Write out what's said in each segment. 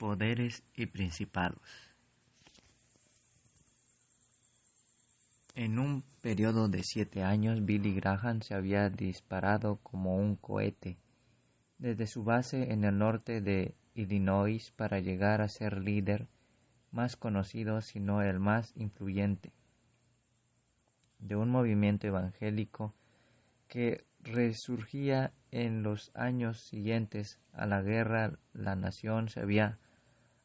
Poderes y principados. En un periodo de 7 años, Billy Graham se había disparado como un cohete desde su base en el norte de Illinois para llegar a ser líder más conocido, si no el más influyente, de un movimiento evangélico que resurgía en los años siguientes a la guerra. La nación se había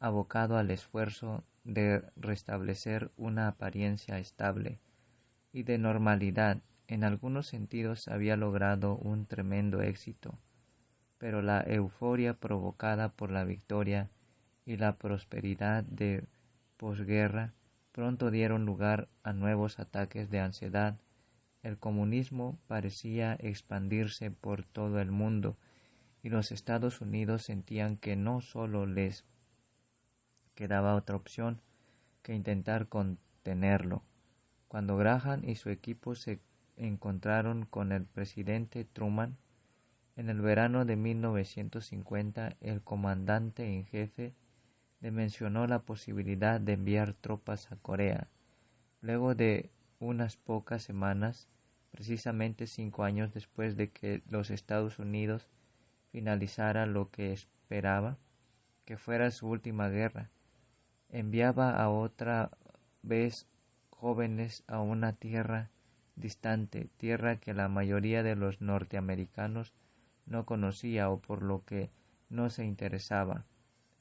abocado al esfuerzo de restablecer una apariencia estable y de normalidad. En algunos sentidos había logrado un tremendo éxito, pero la euforia provocada por la victoria y la prosperidad de posguerra pronto dieron lugar a nuevos ataques de ansiedad. El comunismo parecía expandirse por todo el mundo y los Estados Unidos sentían que no solo les quedaba otra opción que intentar contenerlo. Cuando Graham y su equipo se encontraron con el presidente Truman en el verano de 1950, el comandante en jefe le mencionó la posibilidad de enviar tropas a Corea. Luego de unas pocas semanas, precisamente 5 años después de que los Estados Unidos finalizara lo que esperaba que fuera su última guerra, enviaba a otra vez jóvenes a una tierra distante, tierra que la mayoría de los norteamericanos no conocía o por lo que no se interesaba,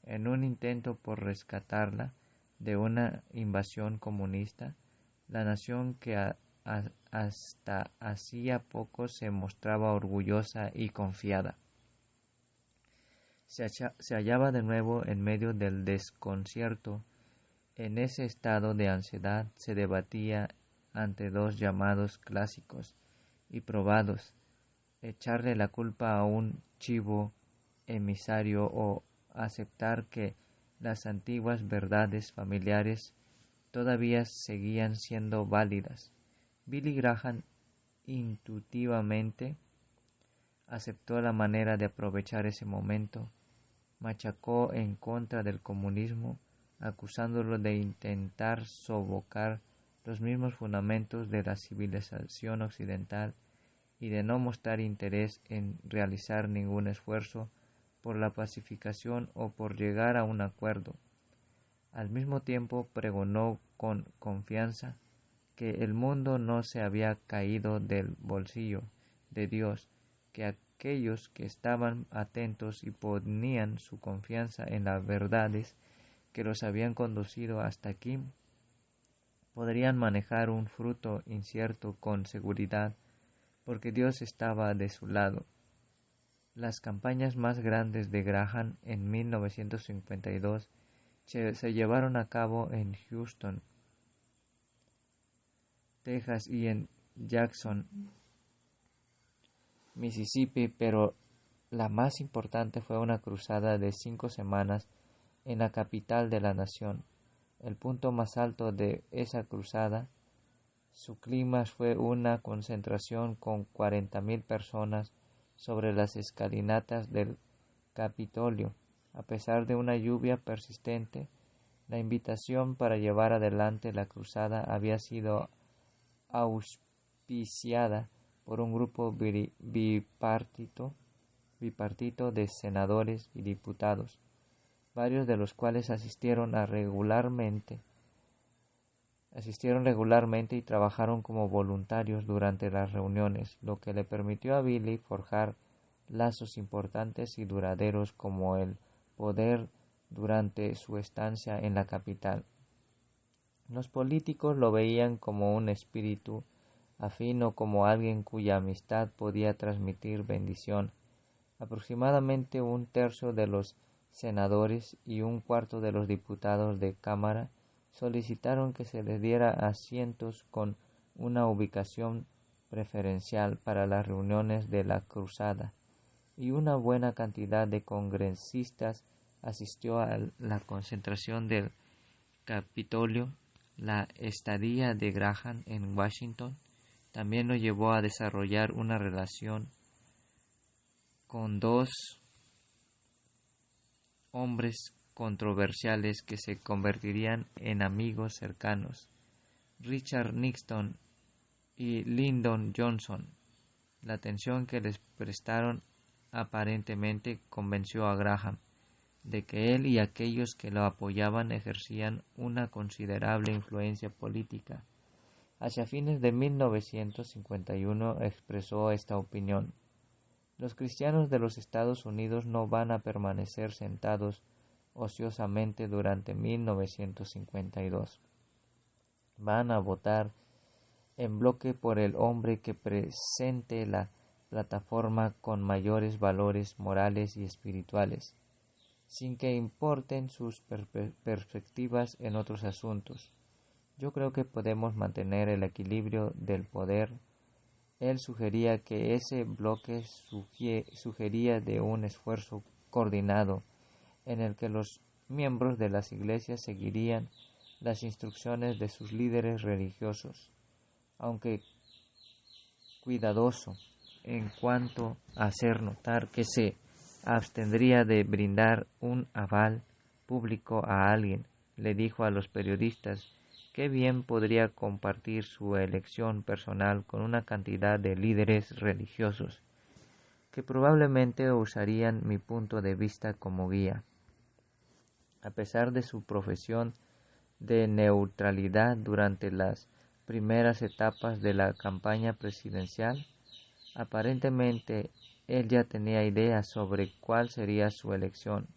en un intento por rescatarla de una invasión comunista. La nación que hasta hacía poco se mostraba orgullosa y confiada se hallaba de nuevo en medio del desconcierto. En ese estado de ansiedad se debatía ante dos llamados clásicos y probados: echarle la culpa a un chivo emisario o aceptar que las antiguas verdades familiares todavía seguían siendo válidas. Billy Graham intuitivamente aceptó la manera de aprovechar ese momento. Machacó en contra del comunismo, acusándolo de intentar sofocar los mismos fundamentos de la civilización occidental y de no mostrar interés en realizar ningún esfuerzo por la pacificación o por llegar a un acuerdo. Al mismo tiempo pregonó con confianza que el mundo no se había caído del bolsillo de Dios, que aquellos que estaban atentos y ponían su confianza en las verdades que los habían conducido hasta aquí podrían manejar un fruto incierto con seguridad, porque Dios estaba de su lado. Las campañas más grandes de Graham en 1952 se llevaron a cabo en Houston, Texas y en Jackson, Mississippi, pero la más importante fue una cruzada de 5 semanas en la capital de la nación. El punto más alto de esa cruzada, su clímax, fue una concentración con 40,000 personas sobre las escalinatas del Capitolio. A pesar de una lluvia persistente, la invitación para llevar adelante la cruzada había sido auspiciada por un grupo bipartito de senadores y diputados, varios de los cuales asistieron regularmente y trabajaron como voluntarios durante las reuniones, lo que le permitió a Billy forjar lazos importantes y duraderos como el poder durante su estancia en la capital. Los políticos lo veían como un espíritu afín o como alguien cuya amistad podía transmitir bendición. Aproximadamente 1/3 de los senadores y 1/4 de los diputados de Cámara solicitaron que se les diera asientos con una ubicación preferencial para las reuniones de la cruzada, y una buena cantidad de congresistas asistió a la concentración del Capitolio. La estadía de Graham en Washington también lo llevó a desarrollar una relación con dos hombres controversiales que se convertirían en amigos cercanos, Richard Nixon y Lyndon Johnson. La atención que les prestaron aparentemente convenció a Graham de que él y aquellos que lo apoyaban ejercían una considerable influencia política. Hacia fines de 1951 expresó esta opinión: los cristianos de los Estados Unidos no van a permanecer sentados ociosamente durante 1952. Van a votar en bloque por el hombre que presente la plataforma con mayores valores morales y espirituales, sin que importen sus perspectivas en otros asuntos. Yo creo que podemos mantener el equilibrio del poder. Él sugería que ese bloque sugería de un esfuerzo coordinado en el que los miembros de las iglesias seguirían las instrucciones de sus líderes religiosos, aunque cuidadoso en cuanto a hacer notar que se abstendría de brindar un aval público a alguien. Le dijo a los periodistas que bien podría compartir su elección personal con una cantidad de líderes religiosos que probablemente usarían mi punto de vista como guía. A pesar de su profesión de neutralidad durante las primeras etapas de la campaña presidencial, aparentemente él ya tenía ideas sobre cuál sería su elección.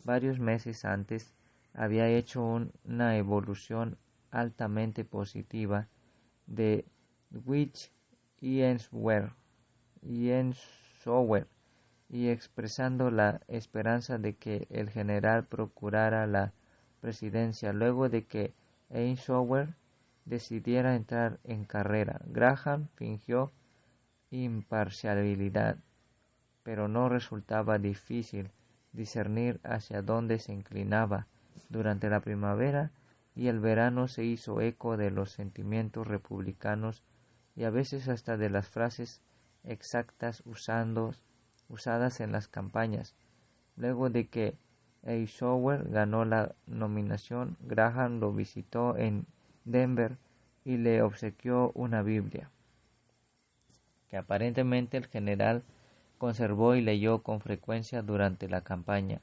Varios meses antes había hecho una evolución altamente positiva de Dwight Eisenhower y expresando la esperanza de que el general procurara la presidencia luego de que Eisenhower decidiera entrar en carrera. Graham fingió imparcialidad, pero no resultaba difícil discernir hacia dónde se inclinaba. Durante la primavera y el verano se hizo eco de los sentimientos republicanos y a veces hasta de las frases exactas usadas en las campañas. Luego de que Eisenhower ganó la nominación, Graham lo visitó en Denver y le obsequió una Biblia, que aparentemente el general conservó y leyó con frecuencia durante la campaña.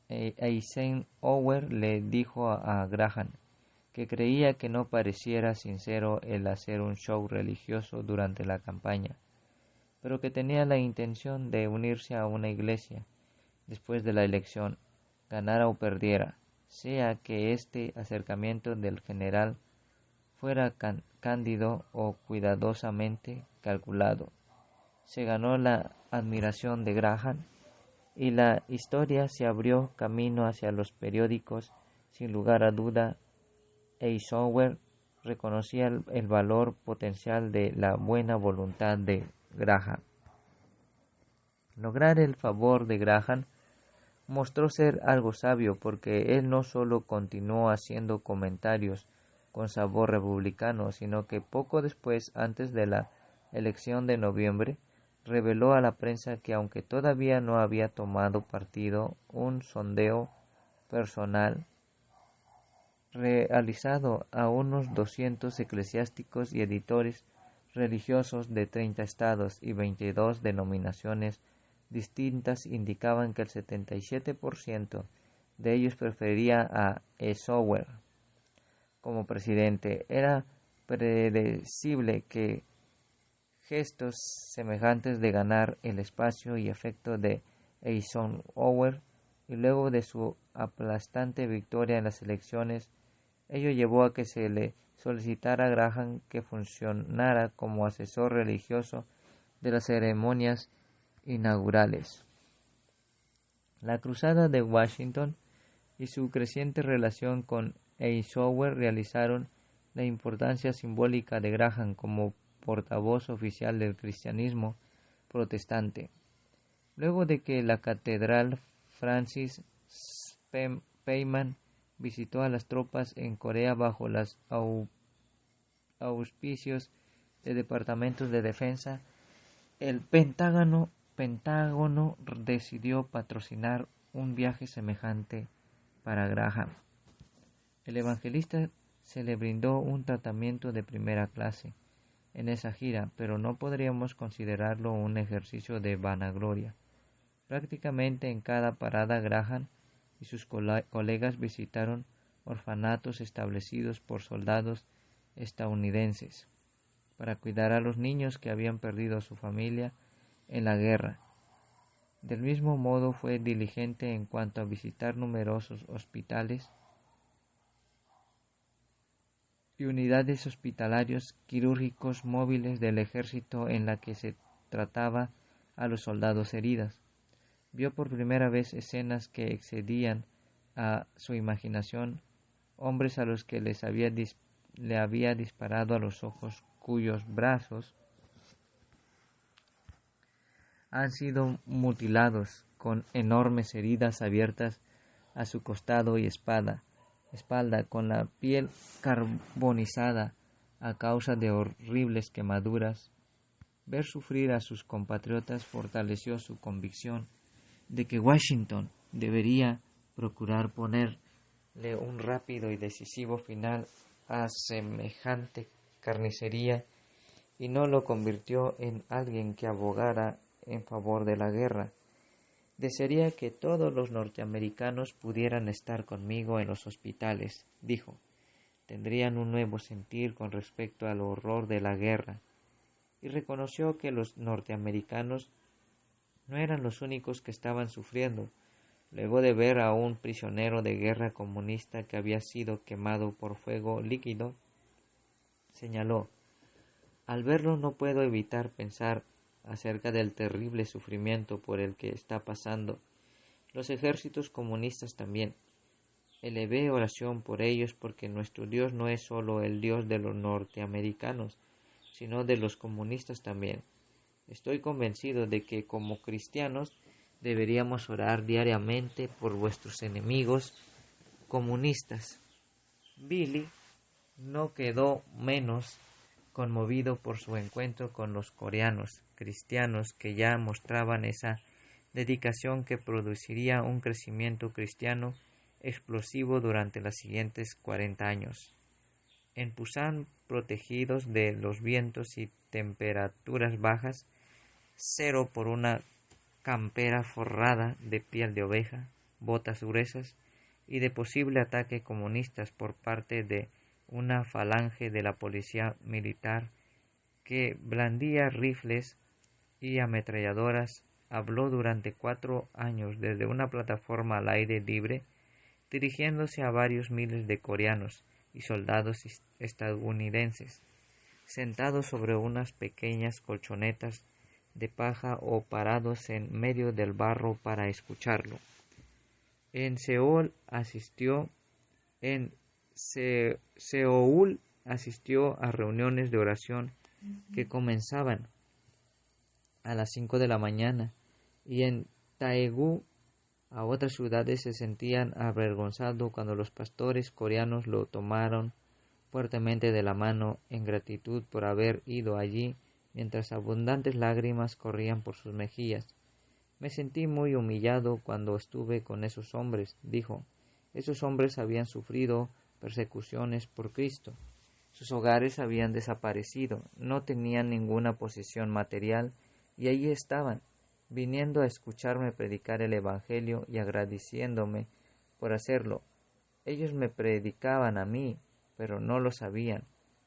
Eisenhower le dijo a Graham que creía que no pareciera sincero el hacer un show religioso durante la campaña, pero que tenía la intención de unirse a una iglesia después de la elección, ganara o perdiera, sea que este acercamiento del general fuera cándido o cuidadosamente calculado. Se ganó la admiración de Graham y la historia se abrió camino hacia los periódicos. Sin lugar a duda, Eisenhower reconocía el valor potencial de la buena voluntad de Graham. Lograr el favor de Graham mostró ser algo sabio, porque él no solo continuó haciendo comentarios con sabor republicano, sino que poco después, antes de la elección de noviembre, reveló a la prensa que, aunque todavía no había tomado partido, un sondeo personal realizado a unos 200 eclesiásticos y editores religiosos de 30 estados y 22 denominaciones distintas indicaban que el 77% de ellos prefería a Eisenhower como presidente. Era predecible que gestos semejantes de ganar el espacio y afecto de Eisenhower y luego de su aplastante victoria en las elecciones, ello llevó a que se le solicitara a Graham que funcionara como asesor religioso de las ceremonias inaugurales. La Cruzada de Washington y su creciente relación con Eisenhower realizaron la importancia simbólica de Graham como portavoz oficial del cristianismo protestante. Luego de que la catedral Francis Speyman visitó a las tropas en Corea bajo los auspicios de departamentos de defensa, el Pentágono decidió patrocinar un viaje semejante para Graham. El evangelista se le brindó un tratamiento de primera clase en esa gira, pero no podríamos considerarlo un ejercicio de vanagloria. Prácticamente en cada parada Graham y sus colegas visitaron orfanatos establecidos por soldados estadounidenses para cuidar a los niños que habían perdido a su familia en la guerra. Del mismo modo fue diligente en cuanto a visitar numerosos hospitales y unidades hospitalarios quirúrgicos móviles del ejército en la que se trataba a los soldados heridos. Vio por primera vez escenas que excedían a su imaginación, hombres a los que le había disparado a los ojos, cuyos brazos han sido mutilados con enormes heridas abiertas a su costado y espalda, con la piel carbonizada a causa de horribles quemaduras. Ver sufrir a sus compatriotas fortaleció su convicción de que Washington debería procurar ponerle un rápido y decisivo final a semejante carnicería, y no lo convirtió en alguien que abogara en favor de la guerra. Desearía que todos los norteamericanos pudieran estar conmigo en los hospitales, dijo. Tendrían un nuevo sentir con respecto al horror de la guerra. Y reconoció que los norteamericanos no eran los únicos que estaban sufriendo. Luego de ver a un prisionero de guerra comunista que había sido quemado por fuego líquido, señaló: al verlo no puedo evitar pensar acerca del terrible sufrimiento por el que está pasando. Los ejércitos comunistas también. Elevé oración por ellos, porque nuestro Dios no es solo el Dios de los norteamericanos, sino de los comunistas también. Estoy convencido de que como cristianos deberíamos orar diariamente por vuestros enemigos comunistas. Billy no quedó menos conmovido por su encuentro con los coreanos cristianos, que ya mostraban esa dedicación que produciría un crecimiento cristiano explosivo durante los siguientes 40 años. En Pusan, protegidos de los vientos y temperaturas bajas, cero por una campera forrada de piel de oveja, botas gruesas y de posible ataque comunistas por parte de una falange de la policía militar que blandía rifles y ametralladoras, habló durante 4 años desde una plataforma al aire libre, dirigiéndose a varios miles de coreanos y soldados estadounidenses, sentados sobre unas pequeñas colchonetas de paja o parados en medio del barro para escucharlo. En Seúl asistió a reuniones de oración que comenzaban a las 5 de la mañana, y en Daegu, a otras ciudades, se sentían avergonzados cuando los pastores coreanos lo tomaron fuertemente de la mano en gratitud por haber ido allí, mientras abundantes lágrimas corrían por sus mejillas. Me sentí muy humillado cuando estuve con esos hombres, dijo. Esos hombres habían sufrido persecuciones por Cristo. Sus hogares habían desaparecido, no tenían ninguna posesión material, y allí estaban, viniendo a escucharme predicar el Evangelio y agradeciéndome por hacerlo. Ellos me predicaban a mí, pero no lo sabían.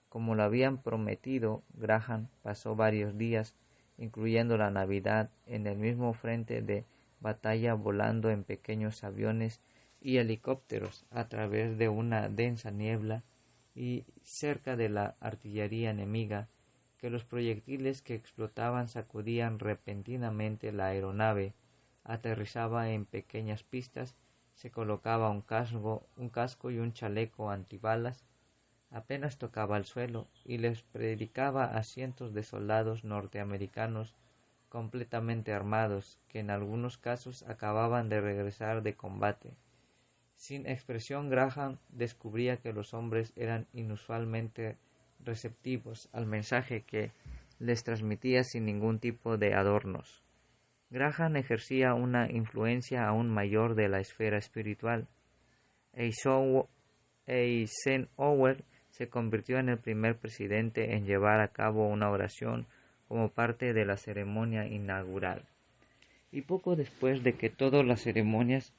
Como lo habían prometido, Graham pasó varios días, incluyendo la Navidad, en el mismo frente de batalla, volando en pequeños aviones y helicópteros a través de una densa niebla y cerca de la artillería enemiga, que los proyectiles que explotaban sacudían repentinamente la aeronave, aterrizaba en pequeñas pistas, se colocaba un casco y un chaleco antibalas, apenas tocaba el suelo, y les predicaba a cientos de soldados norteamericanos completamente armados, que en algunos casos acababan de regresar de combate. Sin expresión, Graham descubría que los hombres eran inusualmente receptivos al mensaje que les transmitía sin ningún tipo de adornos. Graham ejercía una influencia aún mayor de la esfera espiritual. Eisenhower se convirtió en el primer presidente en llevar a cabo una oración como parte de la ceremonia inaugural. Y poco después de que todas las ceremonias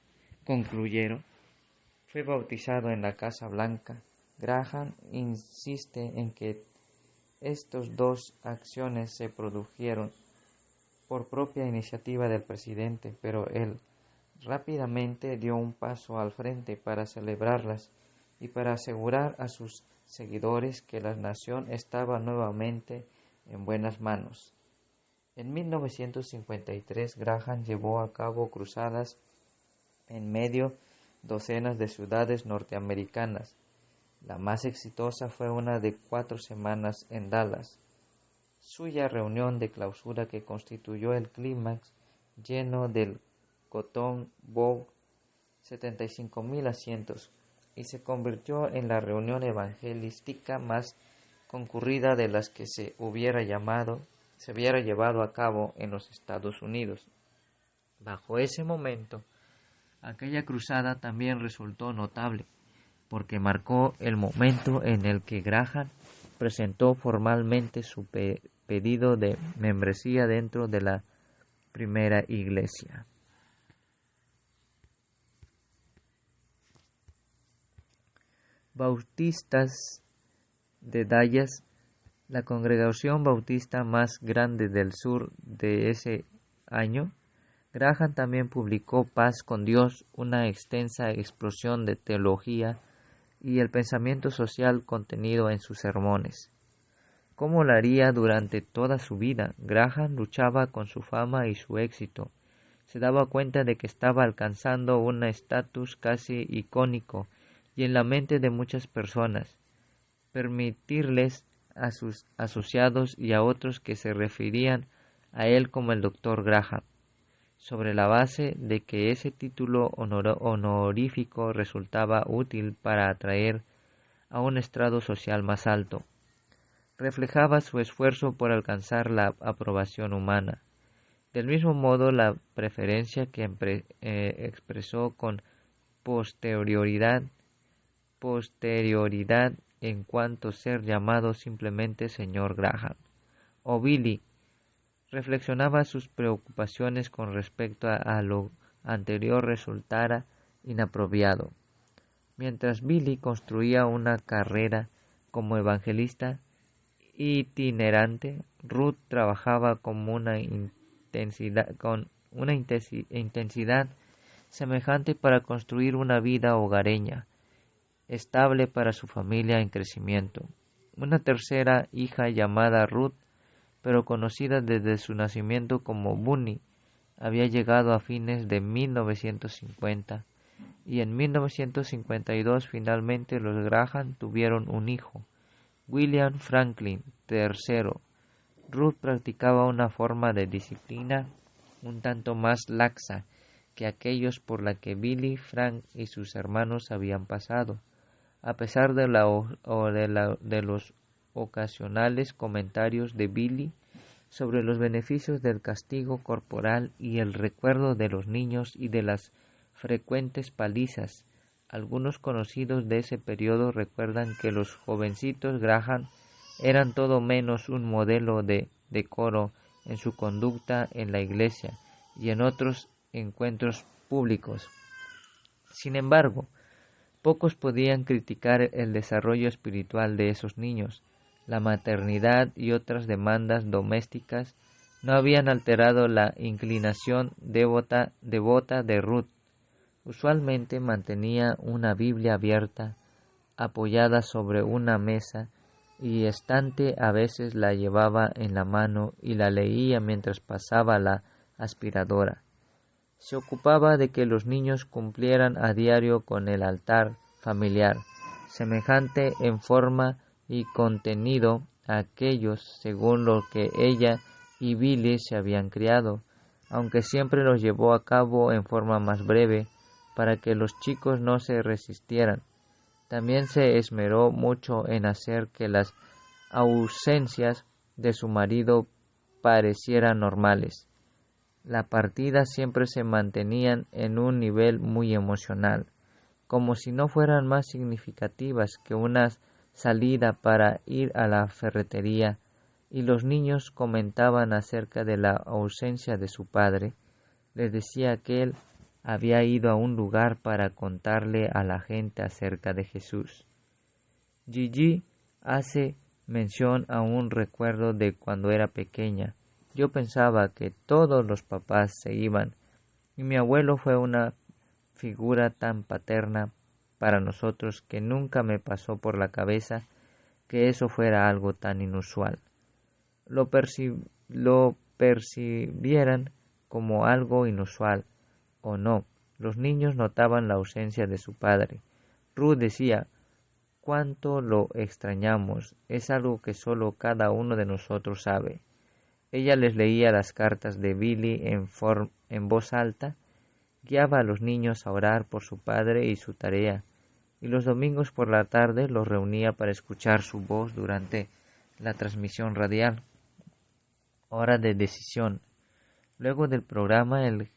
concluyeron, fue bautizado en la Casa Blanca. Graham insiste en que estas dos acciones se produjeron por propia iniciativa del presidente, pero él rápidamente dio un paso al frente para celebrarlas y para asegurar a sus seguidores que la nación estaba nuevamente en buenas manos. En 1953, Graham llevó a cabo cruzadas en medio docenas de ciudades norteamericanas. La más exitosa fue una de 4 semanas en Dallas. Suya reunión de clausura que constituyó el clímax lleno del Cotton Bowl, 75,000 asientos, y se convirtió en la reunión evangelística más concurrida de las que se hubiera llevado a cabo en los Estados Unidos. Bajo ese momento, aquella cruzada también resultó notable, porque marcó el momento en el que Graham presentó formalmente su pedido de membresía dentro de la primera iglesia. Bautistas de Dallas, la congregación bautista más grande del sur de ese año, Graham también publicó Paz con Dios, una extensa explosión de teología y el pensamiento social contenido en sus sermones. Como lo haría durante toda su vida, Graham luchaba con su fama y su éxito. Se daba cuenta de que estaba alcanzando un estatus casi icónico y en la mente de muchas personas. Permitirles a sus asociados y a otros que se referían a él como el Dr. Graham, sobre la base de que ese título honorífico resultaba útil para atraer a un estrado social más alto. Reflejaba su esfuerzo por alcanzar la aprobación humana. Del mismo modo, la preferencia que expresó con posterioridad en cuanto a ser llamado simplemente señor Graham o Billy, reflexionaba sus preocupaciones con respecto a lo anterior resultara inapropiado. Mientras Billy construía una carrera como evangelista itinerante, Ruth trabajaba con una intensidad semejante para construir una vida hogareña, estable para su familia en crecimiento. Una tercera hija llamada Ruth, pero conocida desde su nacimiento como Bunny, había llegado a fines de 1950 y en 1952 finalmente los Graham tuvieron un hijo, William Franklin III. Ruth practicaba una forma de disciplina un tanto más laxa que aquellos por la que Billy, Frank y sus hermanos habían pasado, a pesar de los ocasionales comentarios de Billy sobre los beneficios del castigo corporal y el recuerdo de los niños y de las frecuentes palizas. Algunos conocidos de ese periodo recuerdan que los jovencitos Graham eran todo menos un modelo de decoro en su conducta en la iglesia y en otros encuentros públicos. Sin embargo, pocos podían criticar el desarrollo espiritual de esos niños. La maternidad y otras demandas domésticas no habían alterado la inclinación devota de Ruth. Usualmente mantenía una Biblia abierta, apoyada sobre una mesa y estante. A veces la llevaba en la mano y la leía mientras pasaba la aspiradora. Se ocupaba de que los niños cumplieran a diario con el altar familiar, semejante en forma y contenido a aquellos según lo que ella y Billy se habían criado, aunque siempre los llevó a cabo en forma más breve para que los chicos no se resistieran. También se esmeró mucho en hacer que las ausencias de su marido parecieran normales. La partida siempre se mantenían en un nivel muy emocional, como si no fueran más significativas que una salida para ir a la ferretería, y los niños comentaban acerca de la ausencia de su padre. Les decía que él había ido a un lugar para contarle a la gente acerca de Jesús. Gigi hace mención a un recuerdo de cuando era pequeña. Yo pensaba que todos los papás se iban, y mi abuelo fue una figura tan paterna para nosotros que nunca me pasó por la cabeza que eso fuera algo tan inusual. Lo percibieran como algo inusual o no, los niños notaban la ausencia de su padre. Ruth decía: «Cuánto lo extrañamos, es algo que solo cada uno de nosotros sabe». Ella les leía las cartas de Billy en voz alta, guiaba a los niños a orar por su padre y su tarea, y los domingos por la tarde los reunía para escuchar su voz durante la transmisión radial. Hora de decisión. Luego del programa, él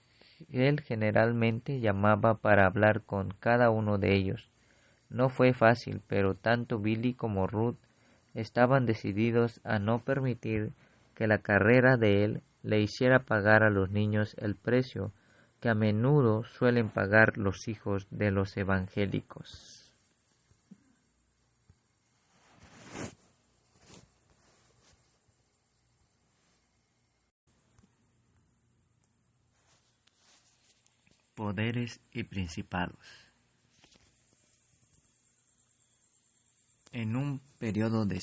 generalmente llamaba para hablar con cada uno de ellos. No fue fácil, pero tanto Billy como Ruth estaban decididos a no permitir que la carrera de él le hiciera pagar a los niños el precio que a menudo suelen pagar los hijos de los evangélicos. Poderes y principados. En un periodo de